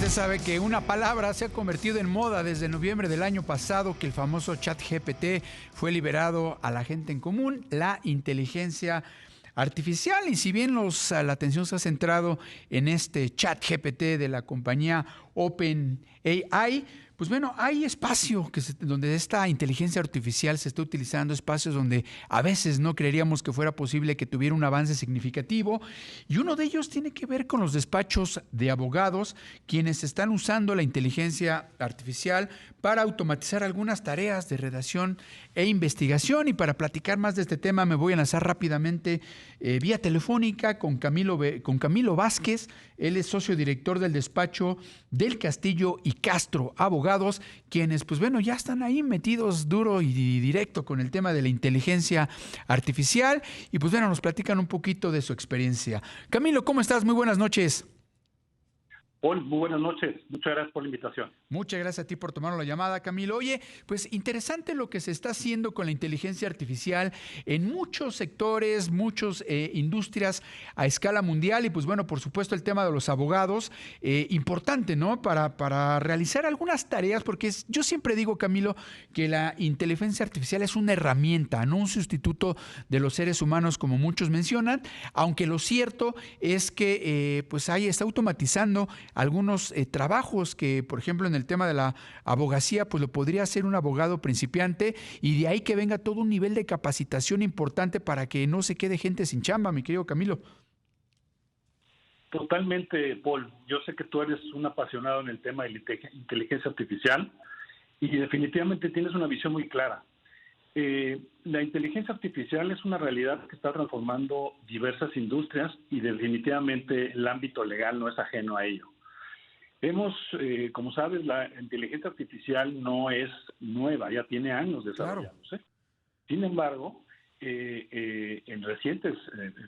Usted sabe que una palabra se ha convertido en moda desde noviembre del año pasado, que el famoso ChatGPT fue liberado a la gente en común, la inteligencia artificial. Y si bien la atención se ha centrado en este ChatGPT de la compañía OpenAI, pues bueno, hay espacio donde esta inteligencia artificial se está utilizando, espacios donde a veces no creeríamos que fuera posible que tuviera un avance significativo, y uno de ellos tiene que ver con los despachos de abogados, quienes están usando la inteligencia artificial para automatizar algunas tareas de redacción e investigación. Y para platicar más de este tema me voy a lanzar rápidamente vía telefónica con Camilo Vázquez. Él es socio director del despacho del Castillo y Castro Abogados, quienes pues bueno ya están ahí metidos duro y directo con el tema de la inteligencia artificial, y pues bueno, nos platican un poquito de su experiencia. Camilo, ¿cómo estás? Muy buenas noches. Paul, muy buenas noches. Muchas gracias por la invitación. Muchas gracias a ti por tomar la llamada, Camilo. Oye, pues interesante lo que se está haciendo con la inteligencia artificial en muchos sectores, muchas industrias a escala mundial, y pues bueno, por supuesto el tema de los abogados, importante, ¿no? Para realizar algunas tareas, porque yo siempre digo, Camilo, que la inteligencia artificial es una herramienta, no un sustituto de los seres humanos como muchos mencionan, aunque lo cierto es que pues ahí está automatizando algunos trabajos que, por ejemplo, en el tema de la abogacía, pues lo podría hacer un abogado principiante, y de ahí que venga todo un nivel de capacitación importante para que no se quede gente sin chamba, mi querido Camilo. Totalmente, Paul. Yo sé que tú eres un apasionado en el tema de la inteligencia artificial y definitivamente tienes una visión muy clara. La inteligencia artificial es una realidad que está transformando diversas industrias y definitivamente el ámbito legal no es ajeno a ello. Como sabes, la inteligencia artificial no es nueva, ya tiene años desarrollándose. Claro. Sin embargo, en recientes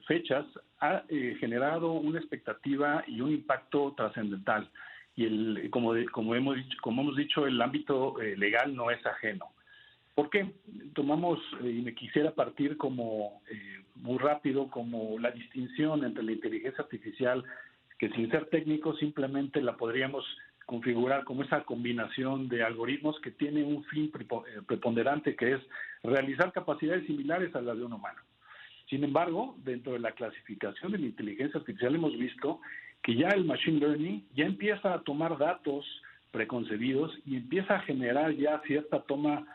fechas ha generado una expectativa y un impacto trascendental. Y como hemos dicho, el ámbito legal no es ajeno. ¿Por qué? Y me quisiera partir muy rápido, como la distinción entre la inteligencia artificial, que sin ser técnico simplemente la podríamos configurar como esa combinación de algoritmos que tiene un fin preponderante, que es realizar capacidades similares a las de un humano. Sin embargo, dentro de la clasificación de la inteligencia artificial hemos visto que ya el machine learning ya empieza a tomar datos preconcebidos y empieza a generar ya cierta toma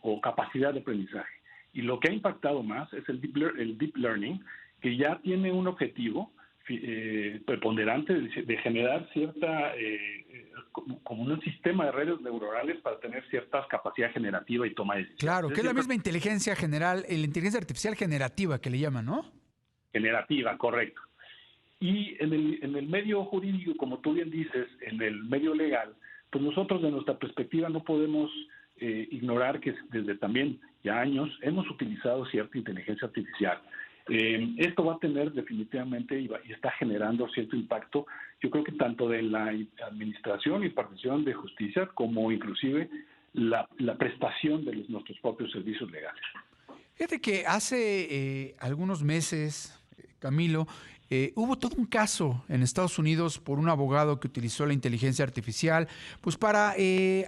o capacidad de aprendizaje. Y lo que ha impactado más es el deep learning, que ya tiene un objetivo preponderante de generar como un sistema de redes neuronales para tener ciertas capacidades generativa y toma de decisiones. Claro, que es la misma inteligencia general, la inteligencia artificial generativa que le llaman, ¿no? Generativa, correcto. Y en el medio jurídico, como tú bien dices, en el medio legal, pues nosotros de nuestra perspectiva no podemos ignorar que desde también ya años hemos utilizado cierta inteligencia artificial. Esto va a tener definitivamente y está generando cierto impacto, yo creo que tanto de la administración y impartición de justicia como inclusive la prestación de nuestros propios servicios legales. Fíjate que hace algunos meses, Camilo, hubo todo un caso en Estados Unidos por un abogado que utilizó la inteligencia artificial pues para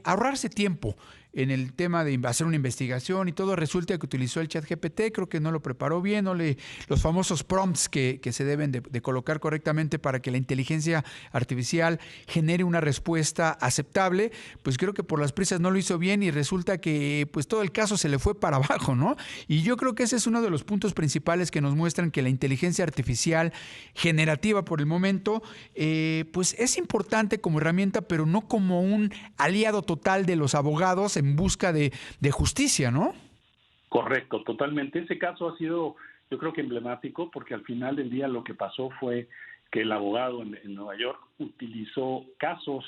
ahorrarse tiempo en el tema de hacer una investigación y todo. Resulta que utilizó el ChatGPT, creo que no lo preparó bien, los famosos prompts que se deben de colocar correctamente para que la inteligencia artificial genere una respuesta aceptable. Pues creo que por las prisas no lo hizo bien, y resulta que pues todo el caso se le fue para abajo, ¿no? Y yo creo que ese es uno de los puntos principales que nos muestran que la inteligencia artificial generativa por el momento pues es importante como herramienta, pero no como un aliado total de los abogados en busca de justicia, ¿no? Correcto, totalmente. Ese caso ha sido, yo creo que emblemático, porque al final del día lo que pasó fue que el abogado en Nueva York utilizó casos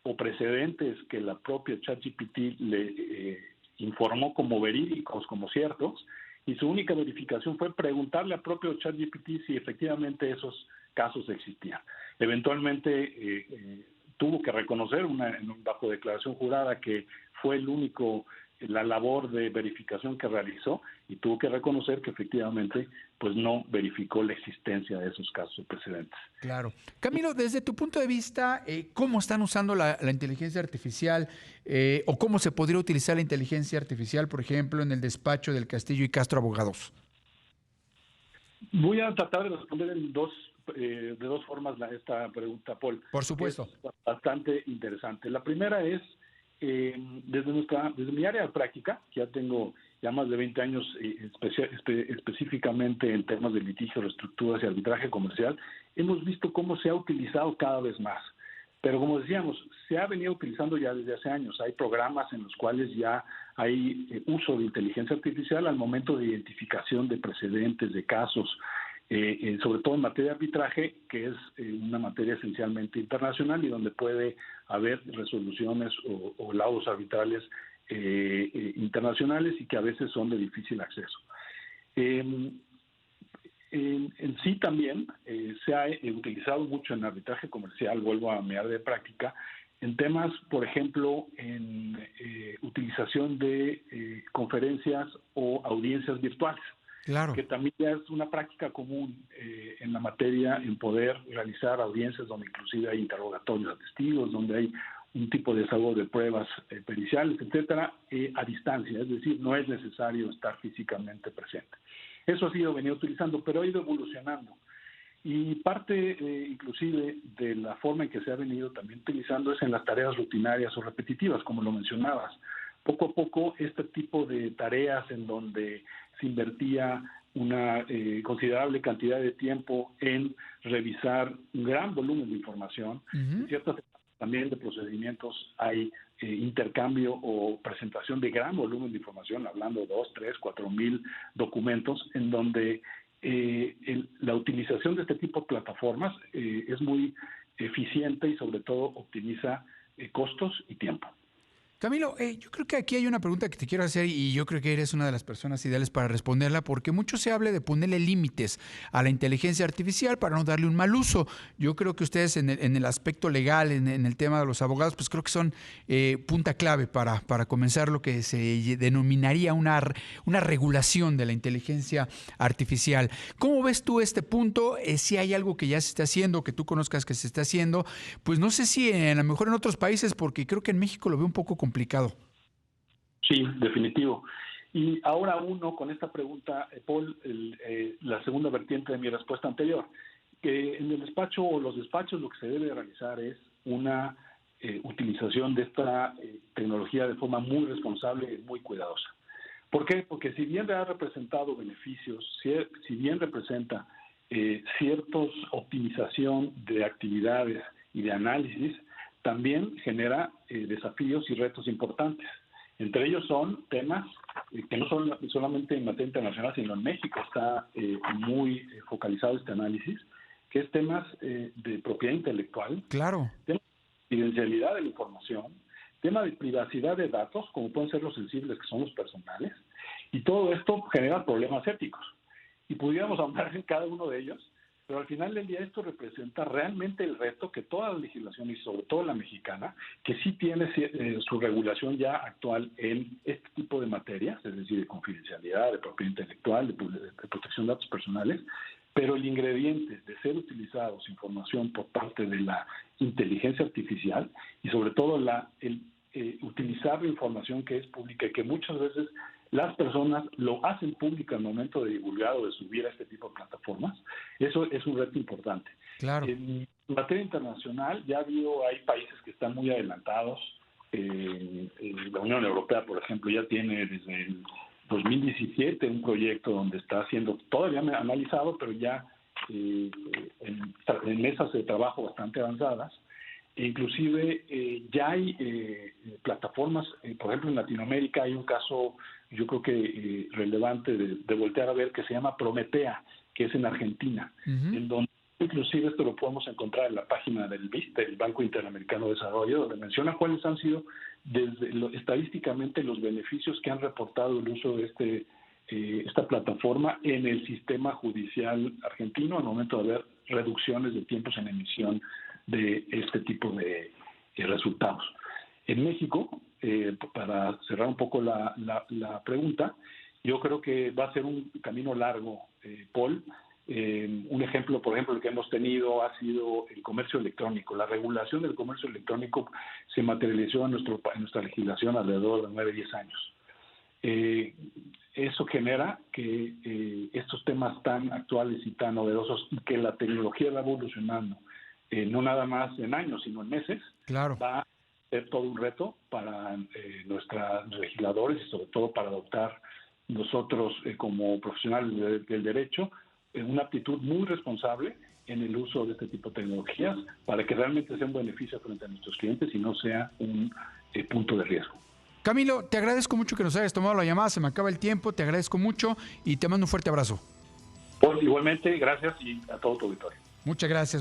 o precedentes que la propia ChatGPT le informó como verídicos, como ciertos, y su única verificación fue preguntarle al propio ChatGPT si efectivamente esos casos existían. Eventualmente tuvo que reconocer bajo declaración jurada que fue el único la labor de verificación que realizó y tuvo que reconocer que efectivamente pues no verificó la existencia de esos casos o precedentes. Claro. Camilo, desde tu punto de vista, ¿cómo están usando la inteligencia artificial o cómo se podría utilizar la inteligencia artificial, por ejemplo, en el despacho del Castillo y Castro Abogados? Voy a tratar de responder de dos formas esta pregunta, Paul. Por supuesto. Que es bastante interesante. La primera es, desde mi área de práctica, que ya tengo ya más de 20 años específicamente en temas de litigio, reestructuras y arbitraje comercial, hemos visto cómo se ha utilizado cada vez más. Pero como decíamos, se ha venido utilizando ya desde hace años. Hay programas en los cuales ya hay uso de inteligencia artificial al momento de identificación de precedentes, de casos, sobre todo en materia de arbitraje, que es una materia esencialmente internacional y donde puede haber resoluciones o laudos arbitrales internacionales y que a veces son de difícil acceso. En sí también se ha utilizado mucho en arbitraje comercial, vuelvo a mi área de práctica, en temas, por ejemplo, en utilización de conferencias o audiencias virtuales. Claro. Que también ya es una práctica común en la materia, en poder realizar audiencias donde inclusive hay interrogatorios a testigos, donde hay un tipo de desahogo de pruebas periciales, etcétera, a distancia, es decir, no es necesario estar físicamente presente. Eso ha sido venido utilizando, pero ha ido evolucionando. Y parte inclusive de la forma en que se ha venido también utilizando es en las tareas rutinarias o repetitivas, como lo mencionabas. Poco a poco este tipo de tareas en donde se invertía una considerable cantidad de tiempo en revisar un gran volumen de información, en ciertas también de procedimientos hay intercambio o presentación de gran volumen de información, hablando de 2, 3, 4 mil documentos, en donde la utilización de este tipo de plataformas es muy eficiente y sobre todo optimiza costos y tiempo. Camilo, yo creo que aquí hay una pregunta que te quiero hacer y yo creo que eres una de las personas ideales para responderla porque mucho se habla de ponerle límites a la inteligencia artificial para no darle un mal uso. Yo creo que ustedes en el aspecto legal, en el tema de los abogados, pues creo que son punta clave para comenzar lo que se denominaría una regulación de la inteligencia artificial. ¿Cómo ves tú este punto? Si hay algo que ya se está haciendo, que tú conozcas que se está haciendo, pues no sé si a lo mejor en otros países, porque creo que en México lo veo un poco complicado. Sí, definitivo. Y ahora uno con esta pregunta, Paul, la segunda vertiente de mi respuesta anterior, que en el despacho o los despachos lo que se debe realizar es una utilización de esta tecnología de forma muy responsable y muy cuidadosa. ¿Por qué? Porque si bien ha representado beneficios, si bien representa cierta optimización de actividades y de análisis, también genera desafíos y retos importantes. Entre ellos son temas que no son solamente en materia internacional, sino en México está muy focalizado este análisis, que es temas de propiedad intelectual, claro, temas de confidencialidad de la información, tema de privacidad de datos, como pueden ser los sensibles que son los personales, y todo esto genera problemas éticos. Y pudiéramos hablar en cada uno de ellos, pero al final del día esto representa realmente el reto que toda la legislación y sobre todo la mexicana, que sí tiene su regulación ya actual en este tipo de materias, es decir, de confidencialidad, de propiedad intelectual, de protección de datos personales, pero el ingrediente de ser utilizados información por parte de la inteligencia artificial y sobre todo utilizar la información que es pública y que muchas veces las personas lo hacen público al momento de divulgar o de subir a este tipo de plataformas, eso es un reto importante. Claro. En materia internacional ya hay países que están muy adelantados. La Unión Europea, por ejemplo, ya tiene desde el 2017 un proyecto donde está siendo todavía analizado, pero ya en mesas de trabajo bastante avanzadas. Inclusive ya hay plataformas, por ejemplo en Latinoamérica hay un caso yo creo que relevante de voltear a ver que se llama Prometea, que es en Argentina, en donde inclusive esto lo podemos encontrar en la página del BID, del Banco Interamericano de Desarrollo, donde menciona cuáles han sido estadísticamente los beneficios que han reportado el uso de esta plataforma en el sistema judicial argentino al momento de haber reducciones de tiempos en emisión de este tipo de resultados. En México, para cerrar un poco la pregunta, yo creo que va a ser un camino largo, Paul. Un ejemplo, por ejemplo, el que hemos tenido ha sido el comercio electrónico. La regulación del comercio electrónico se materializó en nuestra legislación alrededor de 9-10 años. Eso genera que estos temas tan actuales y tan novedosos, y que la tecnología va evolucionando, no nada más en años, sino en meses, Claro. va a ser todo un reto para nuestros legisladores y sobre todo para adoptar nosotros como profesionales del derecho una actitud muy responsable en el uso de este tipo de tecnologías para que realmente sea un beneficio frente a nuestros clientes y no sea un punto de riesgo. Camilo, te agradezco mucho que nos hayas tomado la llamada, se me acaba el tiempo, te agradezco mucho y te mando un fuerte abrazo. Pues igualmente, gracias y a todo tu auditorio. Muchas gracias.